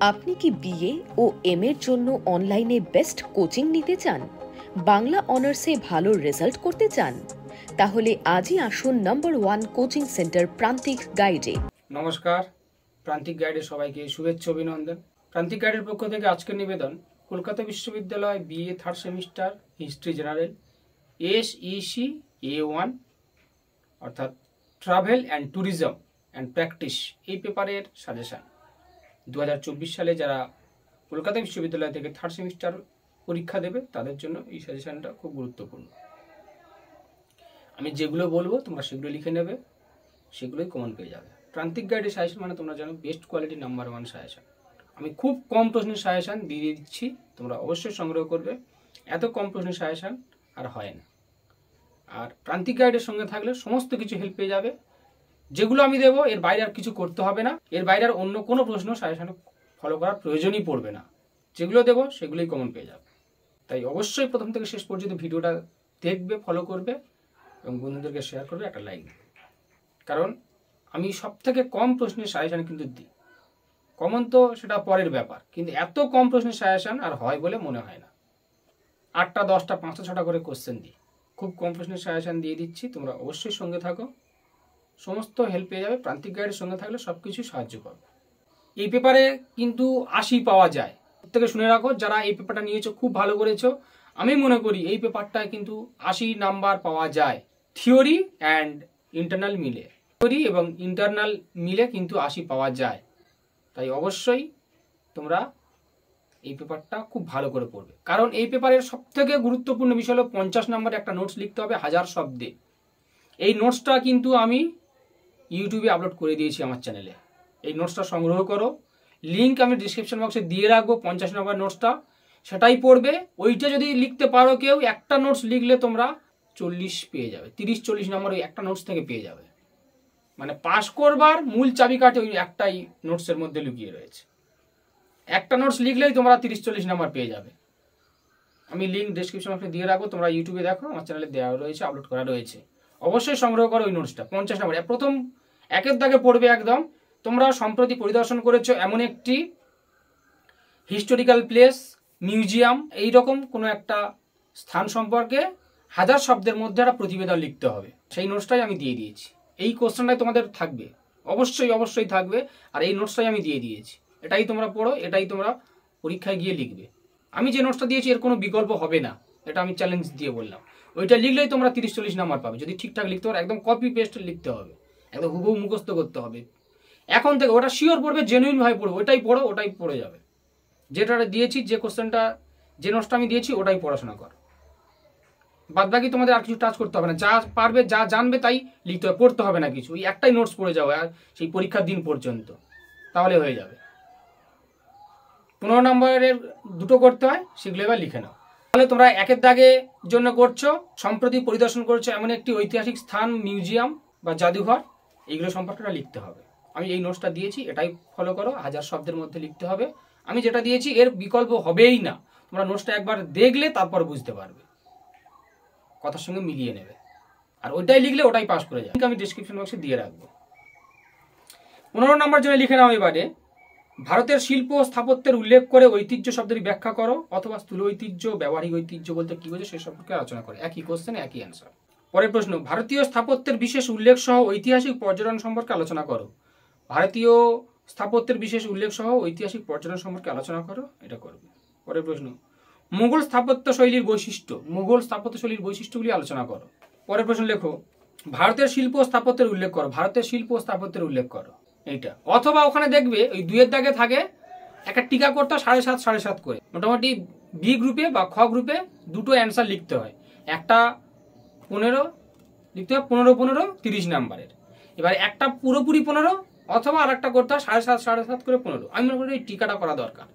আপনি কি বিএ ও এম এর জন্য অনলাইনে বেস্ট কোচিং নিতে চান? বাংলা অনার্সে ভালো রেজাল্ট করতে চান? তাহলে আজই আসুন নাম্বার 1 কোচিং সেন্টার প্রান্তিক গাইডে। নমস্কার, প্রান্তিক গাইডে সবাইকে শুভেচ্ছা অভিনন্দন। প্রান্তিক গাইডের পক্ষ থেকে আজকের নিবেদন কলকাতা বিশ্ববিদ্যালয় BA third semester history general SEC A1 অর্থাৎ travel and tourism and practice এই পেপারের সাজেশান 2024 সালে যারা কলকাতা বিশ্ববিদ্যালয় থেকে থার্ড সেমিস্টার পরীক্ষা দেবে তাদের জন্য এই সাজেশানটা খুব গুরুত্বপূর্ণ। আমি যেগুলো বলবো তোমরা সেগুলো লিখে নেবে, সেগুলোই কমন পেয়ে যাবে। প্রান্তিক গাইডের সাজেশন মানে তোমরা জানো বেস্ট কোয়ালিটি নাম্বার 1 সাজেশন। আমি খুব কম প্রশ্নের সাজেশন দিয়ে দিচ্ছি, তোমরা অবশ্যই সংগ্রহ করবে। এত কম প্রশ্নের সাজেশন আর হয় না। আর প্রান্তিক গাইডের সঙ্গে থাকলে সমস্ত কিছু হেল্প পেয়ে যাবে। যেগুলো আমি দেবো এর বাইরে আর কিছু করতে হবে না, এর বাইরে আর অন্য কোনো প্রশ্ন সাজেশন ফলো করার প্রয়োজনই পড়বে না। যেগুলো দেবো সেগুলোই কমন পেয়ে যাবে। তাই অবশ্যই প্রথম থেকে শেষ পর্যন্ত ভিডিওটা দেখবে, ফলো করবে এবং বন্ধুদেরকে শেয়ার করবে, একটা লাইক দেবে। কারণ আমি সব থেকে কম প্রশ্নের সাজেশন কিন্তু দিই। কমন তো সেটা পরের ব্যাপার, কিন্তু এত কম প্রশ্নের সাজেশন আর হয় বলে মনে হয় না। 8টা 10টা 5টা 6টা করে কোশ্চেন দিই, খুব কম প্রশ্নের সাজেশন দিয়ে দিচ্ছি। তোমরা অবশ্যই সঙ্গে থাকো, সমস্ত হেল্প পেয়ে যাবে। প্রান্তিক গাইডের সঙ্গে থাকলে সব কিছু সাহায্য করবে। এই পেপারে কিন্তু 80 পাওয়া যায়। থেকে শুনে রাখো, যারা এই পেপারটা নিয়েছো খুব ভালো করেছো। আমি মনে করি এই পেপারটায় কিন্তু 80 নাম্বার পাওয়া যায়, থিওরি অ্যান্ড ইন্টারনাল মিলে। থিওরি এবং ইন্টারনাল মিলে কিন্তু 80 পাওয়া যায়। তাই অবশ্যই তোমরা এই পেপারটা খুব ভালো করে পড়বে। কারণ এই পেপারের সব থেকে গুরুত্বপূর্ণ বিষয় হলো 50 নম্বরে একটা নোটস লিখতে হবে 1000 শব্দে। এই নোটসটা কিন্তু আমি ইউটিউবে আপলোড করে দিয়েছি আমার চ্যানেলে। এই নোটসটা সংগ্রহ করো, লিঙ্ক আমি ডিসক্রিপশন বক্সে দিয়ে রাখবো। 50 নম্বর নোটসটা সেটাই পড়বে। ওইটা যদি লিখতে পারো কেউ, একটা নোটস লিখলে তোমরা 40 পেয়ে যাবে। 30-40 নম্বর ওই একটা নোটস থেকে পেয়ে যাবে। মানে পাস করবার মূল চাবিকাঠি ওই একটাই নোটসের মধ্যে লুকিয়ে রয়েছে। একটা নোটস লিখলেই তোমরা 30-40 নাম্বার পেয়ে যাবে। আমি লিঙ্ক ডেসক্রিপশন বক্সে দিয়ে রাখবো, তোমরা ইউটিউবে দেখো, আমার চ্যানেলে দেওয়া রয়েছে, আপলোড করা রয়েছে। অবশ্যই সংগ্রহ করো ওই নোটসটা। 50 নম্বর প্রথম একের দাগে পড়বে একদম। তোমরা সম্প্রতি পরিদর্শন করেছো এমন একটি হিস্টোরিক্যাল প্লেস, মিউজিয়াম, এইরকম কোনো একটা স্থান সম্পর্কে 1000 শব্দের মধ্যে একটা প্রতিবেদন লিখতে হবে। সেই নোটসটাই আমি দিয়ে দিয়েছি। এই কোশ্চেনটাই তোমাদের থাকবে, অবশ্যই থাকবে। আর এই নোটসটাই আমি দিয়ে দিয়েছি। এটাই তোমরা পড়ো, এটাই তোমরা পরীক্ষায় গিয়ে লিখবে। আমি যে নোটসটা দিয়েছি এর কোনো বিকল্প হবে না, এটা আমি চ্যালেঞ্জ দিয়ে বললাম। ওইটা লিখলেই তোমরা 30-40 নাম্বার পাবে। যদি ঠিকঠাক লিখতে পারো, একদম কপি পেস্ট লিখতে হবে, একদম হুবহু মুখস্থ করতে হবে। এখন থেকে ওটা শিওর পড়বে, জেনুইন ভাবে পড়বে। ওটাই পড়ো, ওটাই পড়ে যাবে। যেটা দিয়েছি, যে কোশ্চেনটা, যে নোটসটা আমি দিয়েছি ওটাই পড়াশোনা করো। বাদ বাকি তোমাদের আর কিছু টাচ করতে হবে না। যা পারবে, যা জানবে তাই লিখতে হবে, পড়তে হবে না কিছু। ওই একটাই নোটস পড়ে যাও আর সেই পরীক্ষার দিন পর্যন্ত, তাহলে হয়ে যাবে। 15 নম্বরের দুটো করতে হয়, সেগুলো এবার লিখে নাও। তাহলে তোমরা একের দাগে জন্য করছো সম্প্রতি পরিদর্শন করছো এমন একটি ঐতিহাসিক স্থান, মিউজিয়াম বা জাদুঘর, এইগুলো সম্পর্কে লিখতে হবে। আমি এই নোটসটা দিয়েছি, এটাই ফলো করো। 1000 শব্দের মধ্যে লিখতে হবে। আমি যেটা দিয়েছি এর বিকল্প হবেই না। তোমরা নোটসটা একবার দেখলে তারপর বুঝতে পারবে, কথার সঙ্গে মিলিয়ে নেবে। আর ওইটাই লিখলে ওটাই পাস করে যাবে। আমি ডিসক্রিপশন বক্সে দিয়ে রাখবো। 15 নম্বর জন্য লিখে নাও এবারে, ভারতের শিল্প ও স্থাপত্যের উল্লেখ করে ঐতিহ্য শব্দের ব্যাখ্যা করো, অথবা স্থূল ঐতিহ্য, ব্যবহারিক ঐতিহ্য বলতে কি বোঝো সে সম্পর্কে আলোচনা করে। একই কোশ্চেন, একই অ্যান্সার। পরের প্রশ্ন, ভারতীয় স্থাপত্যের বিশেষ উল্লেখ সহ ঐতিহাসিক পর্যটন সম্পর্কে আলোচনা করো। ভারতীয় স্থাপত্যের বিশেষ উল্লেখ সহ ঐতিহাসিক পর্যটন সম্পর্কে আলোচনা করো, এটা করবে। পরের প্রশ্ন, মুঘল স্থাপত্য শৈলীর বৈশিষ্ট্য, মুঘল স্থাপত্য শৈলীর বৈশিষ্ট্যগুলি আলোচনা করো। পরের প্রশ্ন লেখো, ভারতের শিল্প ও স্থাপত্যের উল্লেখ করো। ভারতের শিল্প ও স্থাপত্যের উল্লেখ করো, এইটা। অথবা ওখানে দেখবে ওই 2-এর দাগে থাকে একটা টিকা করতে 7.5 করে। মোটামুটি বি গ্রুপে বা খ গ্রুপে দুটো অ্যান্সার লিখতে হয়। একটা 15 লিখতে হয়, 15 30 নাম্বারের। এবার একটা পুরোপুরি 15, অথবা আর একটা করতে হয় 7.5 করে 15। আমি মনে করি এই টিকাটা করা দরকার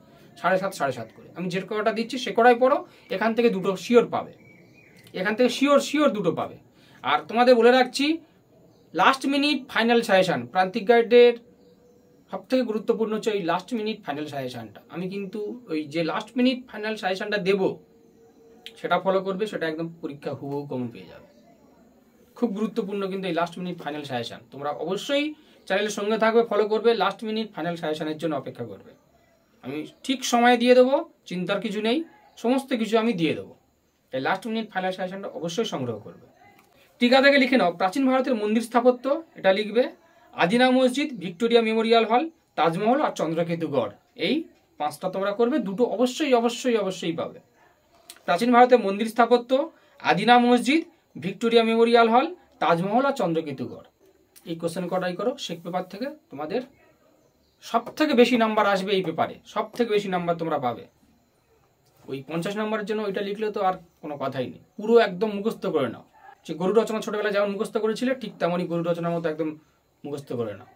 7.5 করে। আমি যে কটা দিচ্ছি সে কটাই পড়ো। এখান থেকে দুটো শিওর পাবে, এখান থেকে শিওর দুটো পাবে। আর তোমাদের বলে রাখছি, লাস্ট মিনিট ফাইনাল সাজেশন প্রান্তিক গাইডের সব থেকে গুরুত্বপূর্ণ হচ্ছে ওই লাস্ট মিনিট ফাইনাল সাজেশনটা। আমি কিন্তু ওই যে লাস্ট মিনিট ফাইনাল সাজেশনটা দেবো সেটা ফলো করবে, সেটা একদম পরীক্ষা হুবহু কমন পেয়ে যাবে। খুব গুরুত্বপূর্ণ কিন্তু এই লাস্ট মিনিট ফাইনাল সাজেশন। তোমরা অবশ্যই চ্যানেলের সঙ্গে থাকবে, ফলো করবে, লাস্ট মিনিট ফাইনাল সাজেশনের জন্য অপেক্ষা করবে। আমি ঠিক সময় দিয়ে দেবো, চিন্তার কিছু নেই, সমস্ত কিছু আমি দিয়ে দেবো। তাই লাস্ট মিনিট ফাইনাল সাজেশনটা অবশ্যই সংগ্রহ করবে। টিকা থেকে লিখে নাও প্রাচীন ভারতের মন্দির স্থাপত্য, এটা লিখবে। আদিনা মসজিদ, ভিক্টোরিয়া মেমোরিয়াল হল, তাজমহল আর চন্দ্রকেতুগড়, এই 5টা তোমরা করবে। 2টো অবশ্যই অবশ্যই অবশ্যই পাবে। প্রাচীন ভারতের মন্দির স্থাপত্য, আদিনা মসজিদ, ভিক্টোরিয়া মেমোরিয়াল হল, তাজমহল আর চন্দ্রকেতুগড়, এই কোশ্চেন কটাই করো। শেখ পেপার থেকে তোমাদের সব থেকে বেশি নাম্বার আসবে এই পেপারে, সব থেকে বেশি নাম্বার তোমরা পাবে। ওই 50 নম্বরের জন্য ওইটা লিখলে তো আর কোনো কথাই নেই, পুরো একদম মুখস্থ করে নাও। যে গরু রচনা ছোটবেলায় যেমন মুখস্থ করেছিলে, ঠিক তেমনই গরু রচনার মতো একদম মুখস্থ করে নাও।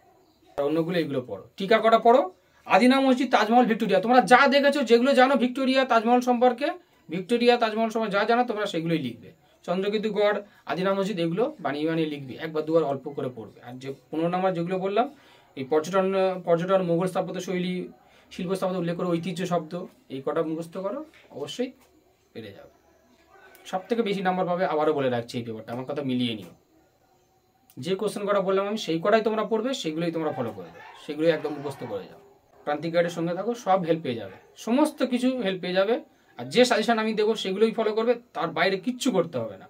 আর অন্যগুলো এইগুলো পড়ো। টিকা কটা পড়ো। আদিনা মসজিদ, তাজমহল, ভিক্টোরিয়া, তোমরা যা দেখেছো, যেগুলো জানো ভিক্টোরিয়া তাজমহল সম্পর্কে, ভিক্টোরিয়া তাজমহল সম্পর্কে যা জানো তোমরা সেগুলোই লিখবে। চন্দ্রকেতুগড়, আদিনা মসজিদ, এগুলো বানিয়ে বানিয়ে লিখবে, একবার দুবার অল্প করে পড়বে। আর যে 15 নম্বর যেগুলো বললাম, এই পর্যটন, মোগল স্থাপত্য শৈলী, শিল্প স্থাপত্য উল্লেখ করে ঐতিহ্য শব্দ, এই কটা মুখস্থ করো, অবশ্যই পেরে যাবে। সব থেকে বেশি নাম্বার পাবে, আবারও বলে রাখছি এই পেপারটা, আমার কথা মিলিয়ে নিও। যে কোশ্চেন কটা বললাম আমি, সেই কটাই তোমরা পড়বে, সেগুলোই তোমরা ফলো করবে, সেগুলোই একদম মুখস্থ করে যাও। প্রান্তিক গাইডের সঙ্গে থাকো, সব হেল্প পেয়ে যাবে, সমস্ত কিছু হেল্প পেয়ে যাবে। আর যে সাজেশন আমি দেবো সেগুলোই ফলো করবে, তার বাইরে কিচ্ছু করতে হবে না।